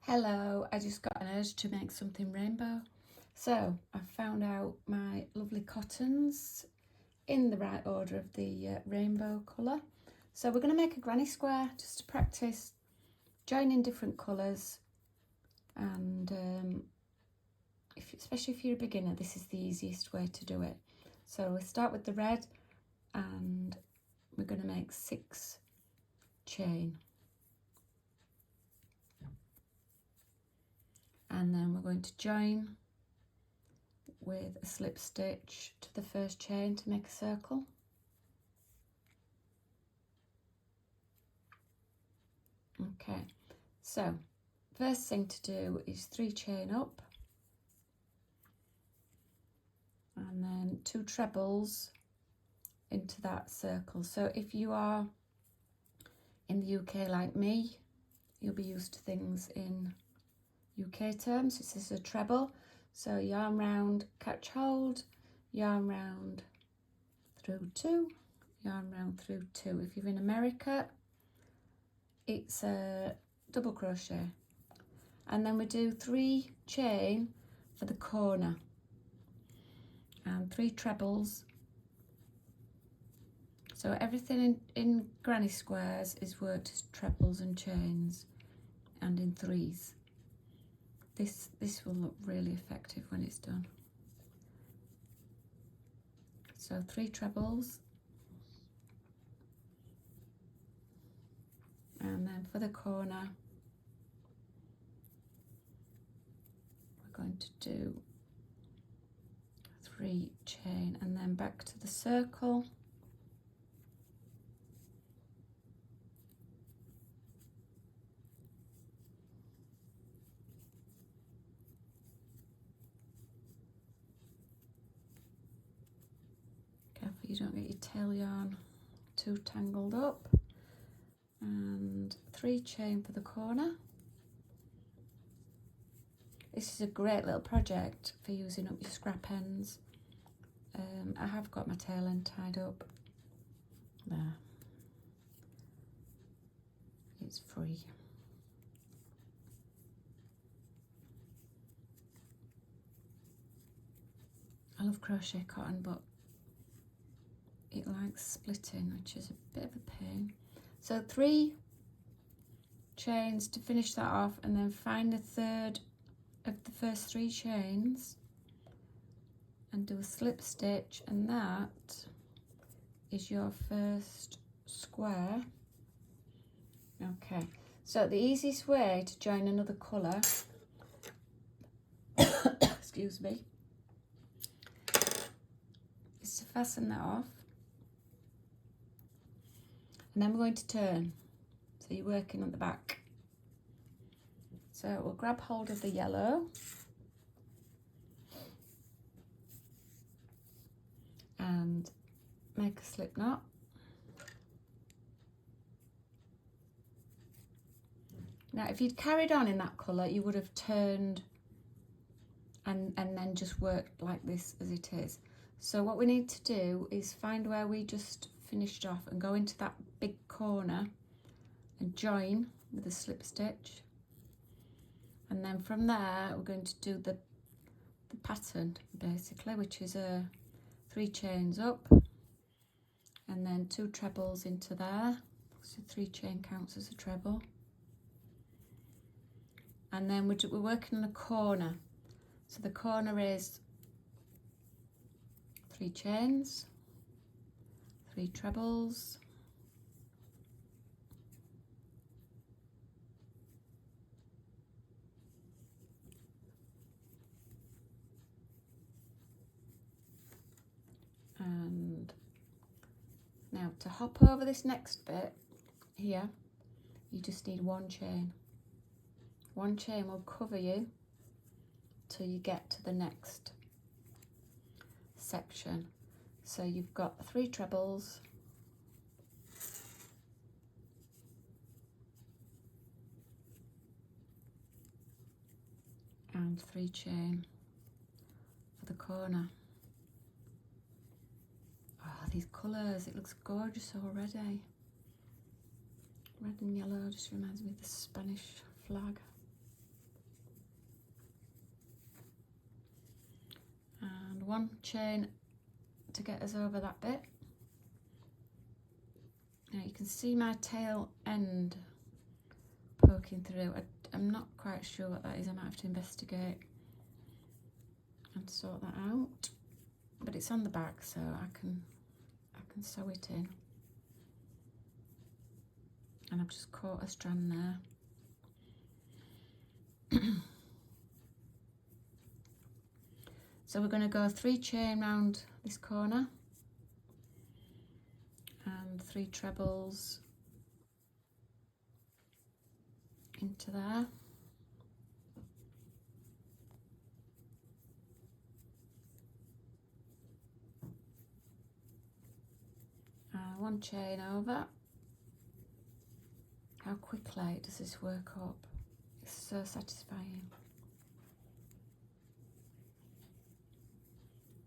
Hello, I just got an urge to make something rainbow. So I found out my lovely cottons in the right order of the rainbow colour. So we're going to make a granny square just to practice joining different colours, and especially if you're a beginner, this is the easiest way to do it. So we'll start with the red and we're going to make 6 chain. And then we're going to join with a slip stitch to the first chain to make a circle. Okay, so first thing to do is 3 chain up and then 2 trebles into that circle. So if you are in the UK like me, you'll be used to things in UK terms. This is a treble, so yarn round, catch hold, yarn round through 2, yarn round through 2. If you're in America, it's a double crochet, and then we do 3 chain for the corner and 3 trebles. So everything in granny squares is worked as trebles and chains and in 3s. This will look really effective when it's done. So 3 trebles, and then for the corner we're going to do 3 chain and then back to the circle. Careful you don't get your tail yarn too tangled up. And 3 chain for the corner. This is a great little project for using up your scrap ends. I have got my tail end tied up. There. It's free. I love crochet cotton, but it likes splitting, which is a bit of a pain. So 3 chains to finish that off, and then find a third of the first 3 chains and do a slip stitch, and that is your first square. Okay, so the easiest way to join another colour excuse me, is to fasten that off, and then we're going to turn, so you're working on the back. So we'll grab hold of the yellow and make a slip knot. Now if you'd carried on in that colour, you would have turned and then just worked like this as it is. So what we need to do is find where we just finished off and go into that big corner and join with a slip stitch. And then from there we're going to do the pattern basically, which is 3 chains up and then 2 trebles into there. So 3 chain counts as a treble. And then we're working on a corner. So the corner is 3 chains, 3 trebles, and now to hop over this next bit here, you just need 1 chain. 1 chain will cover you till you get to the next section. So you've got 3 trebles, and 3 chain for the corner. Oh, these colours, it looks gorgeous already. Red and yellow just reminds me of the Spanish flag. one chain to get us over that bit. Now you can see my tail end poking through. I'm not quite sure what that is. I might have to investigate and sort that out, but it's on the back, so I can sew it in. And I've just caught a strand there. So we're going to go 3 chain round this corner and 3 trebles into there. And 1 chain over. How quickly does this work up? It's so satisfying.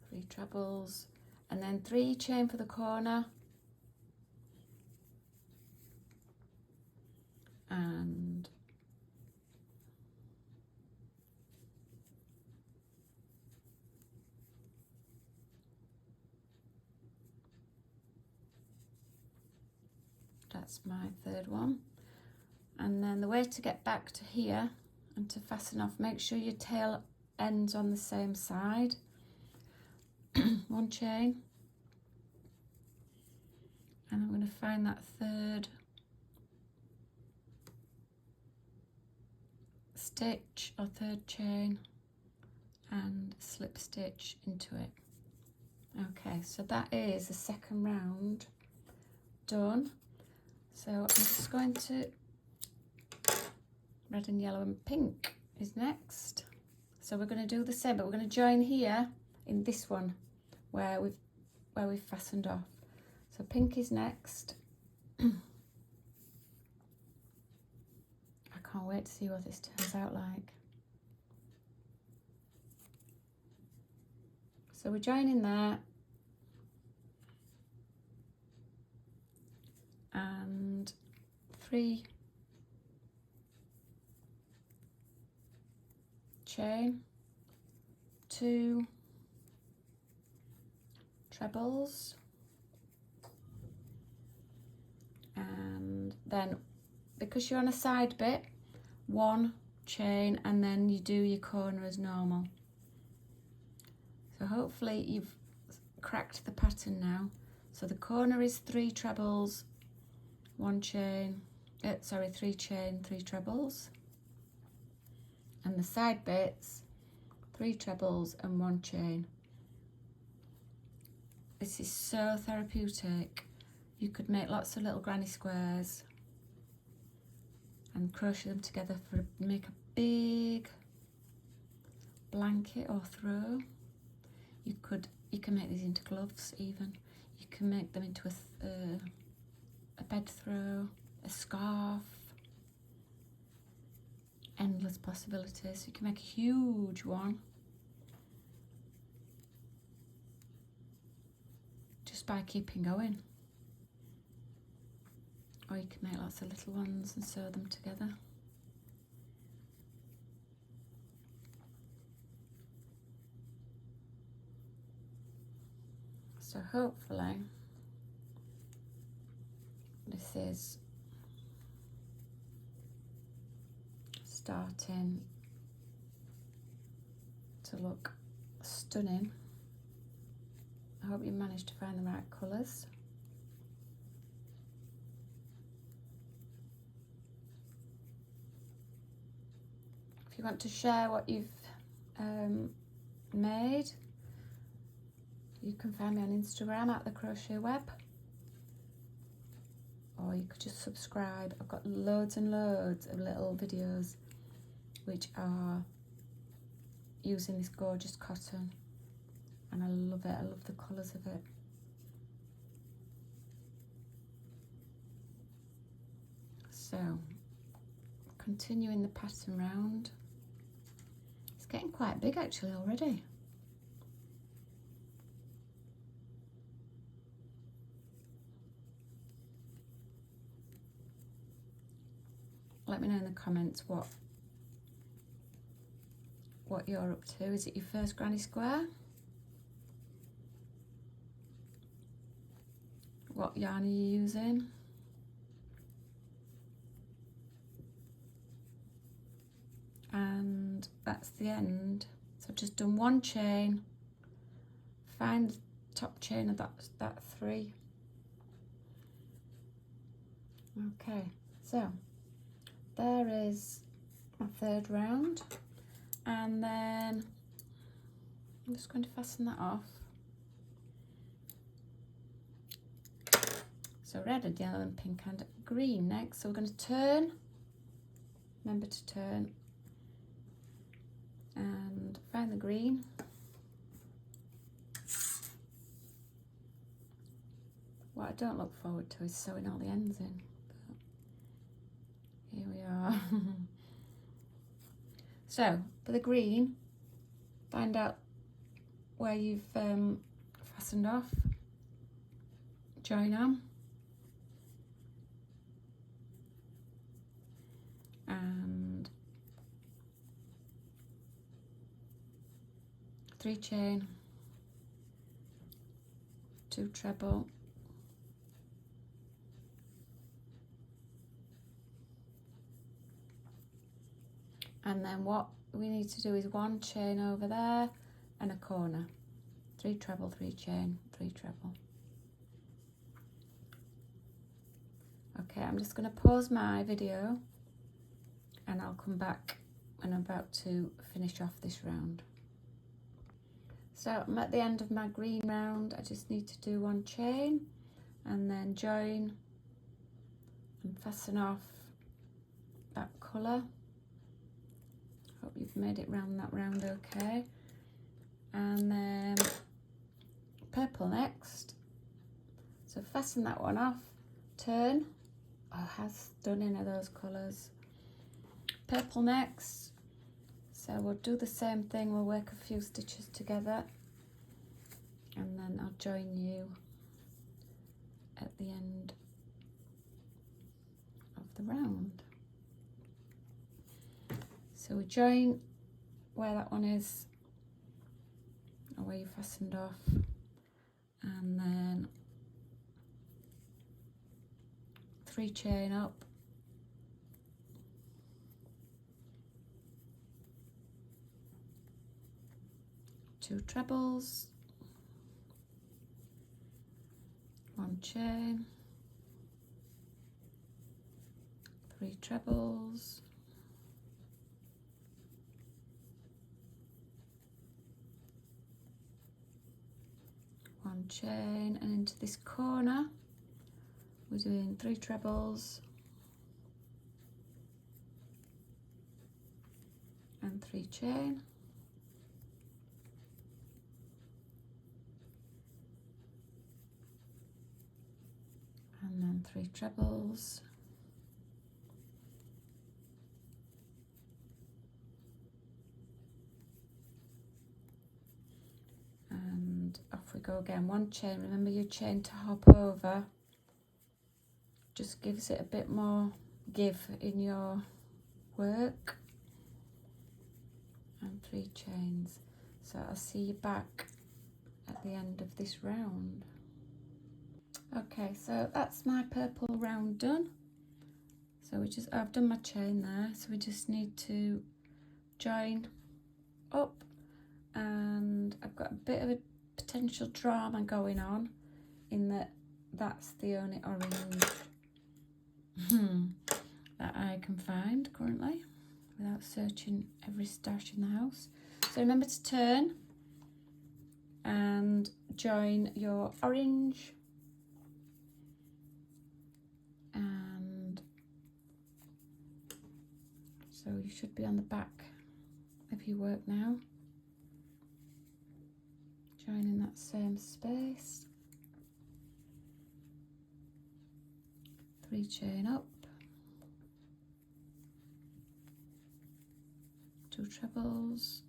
3 trebles and then 3 chain for the corner and that's my 3rd one. And then the way to get back to here and to fasten off, make sure your tail ends on the same side. 1 chain, and I'm going to find that 3rd stitch or 3rd chain and slip stitch into it. Okay, so that is the 2nd round done. So I'm just going to, red and yellow and pink is next. So we're going to do the same, but we're going to join here in this one where we've fastened off. So pink is next. I can't wait to see what this turns out like. So we're joining there and 3 chain, 2 trebles, and then because you're on a side bit, 1 chain, and then you do your corner as normal. So hopefully you've cracked the pattern now. So the corner is 3 trebles, 1 chain, 3 chain, 3 trebles, and the side bits 3 trebles and 1 chain. This is so therapeutic. You could make lots of little granny squares and crochet them together for make a big blanket or throw. You can make these into gloves even. You can make them into a bed throw, a scarf. Endless possibilities. You can make a huge one just by keeping going. Or you can make lots of little ones and sew them together. So hopefully this is starting to look stunning. I hope you managed to find the right colours. If you want to share what you've made, you can find me on Instagram at the Crochet Web, or you could just subscribe. I've got loads and loads of little videos which are using this gorgeous cotton, and I love it. I love the colours of it. So continuing the pattern round. It's getting quite big actually already. Let me know in the comments what you're up to. Is it your first granny square? what yarn are you using. And that's the end. So I've just done one chain, find the top chain of that 3. Okay, so there is my 3rd round, and then I'm just going to fasten that off. So red and yellow and pink and green next. So we're going to turn, remember to turn, and find the green. What I don't look forward to is sewing all the ends in, but here we are. So for the green, find out where you've fastened off, join on, and 3 chain, 2 treble, and then what we need to do is 1 chain over there and a corner, 3 treble, 3 chain, 3 treble. Okay, I'm just going to pause my video and I'll come back when I'm about to finish off this round. So I'm at the end of my green round. I just need to do 1 chain and then join and fasten off that colour. Hope you've made it round that round okay. And then purple next. So fasten that one off, turn. Oh, how stunning are those colours. Purple next. So we'll do the same thing, we'll work a few stitches together and then I'll join you at the end of the round. So we join where that one is, or where you fastened off, and then 3 chain up, two trebles, 1 chain, 3 trebles, 1 chain, and into this corner we're doing 3 trebles and 3 chain, and then 3 trebles, and off we go again. 1 chain, remember your chain to hop over, just gives it a bit more give in your work, and 3 chains. So I'll see you back at the end of this round. Okay, so that's my purple round done. So I've done my chain there, so we just need to join up, and I've got a bit of a potential drama going on in that that's the only orange that I can find currently without searching every stash in the house. So remember to turn and join your orange, and so you should be on the back of your work now, joining that same space, 3 chain up, 2 trebles,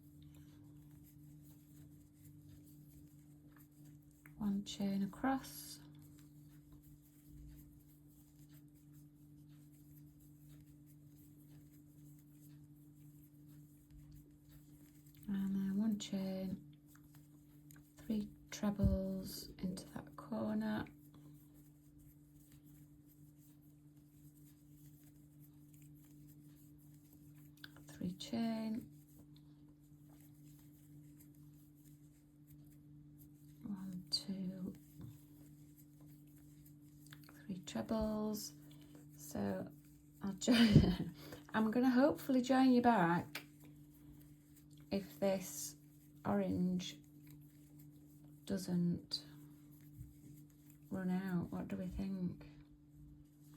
1 chain across, and then 1 chain, 3 trebles into that corner, chain, 1, 2, 3 trebles. So I'll join. I'm going to hopefully join you back if this orange doesn't run out. What do we think?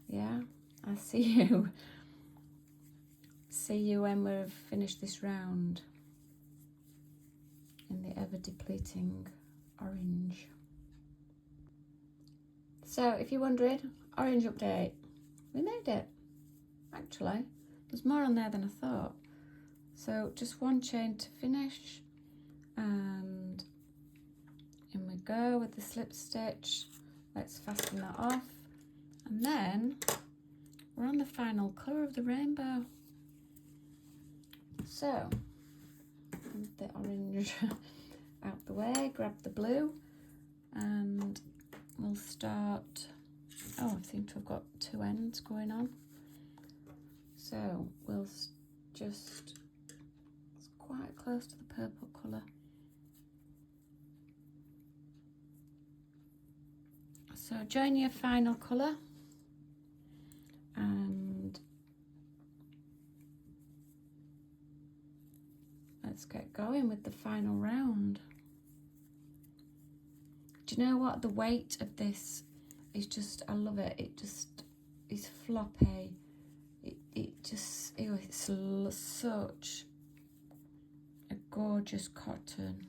Yeah, I'll see you. See you when we've finished this round in the ever depleting orange. So if you're wondering, orange update, we made it. Actually, there's more on there than I thought. So just one chain to finish, and in we go with the slip stitch. Let's fasten that off, and then we're on the final colour of the rainbow. So move the orange out the way, grab the blue, and we'll start. Oh, I seem to have got 2 ends going on. So we'll just, it's quite close to the purple colour. So join your final colour, and let's get going with the final round. Do you know what? The weight of this is just, I love it. It just is floppy. It just, ew, it's such a gorgeous cotton.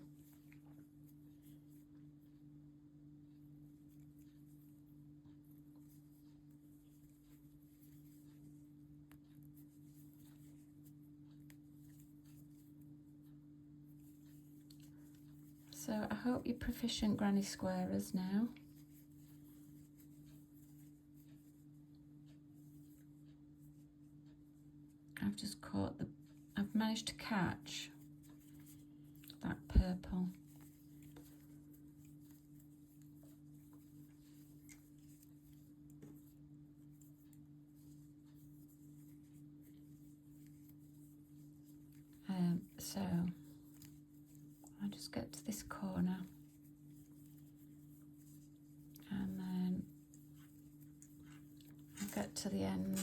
So I hope you're proficient granny squarers now. I've just caught the, I've managed to catch that purple. So I'll just get to this corner, and then I'll get to the end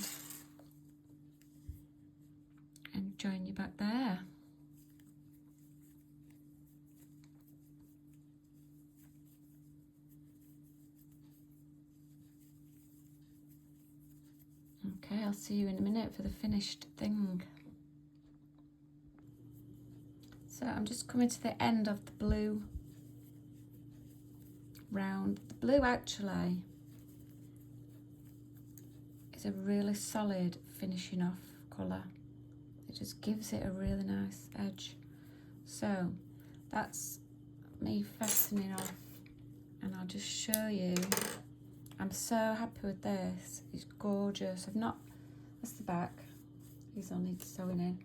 and join you back there. Okay, I'll see you in a minute for the finished thing. So I'm just coming to the end of the blue round. The blue actually is a really solid finishing off colour. It just gives it a really nice edge. So that's me fastening off, and I'll just show you. I'm so happy with this. It's gorgeous. I've not, that's the back. These all need sewing in.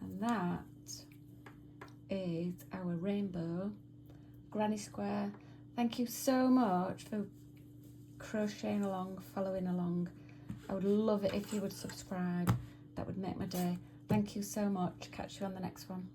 And that is our rainbow granny square. Thank you so much for crocheting along, following along. I would love it if you would subscribe. That would make my day. Thank you so much. Catch you on the next one.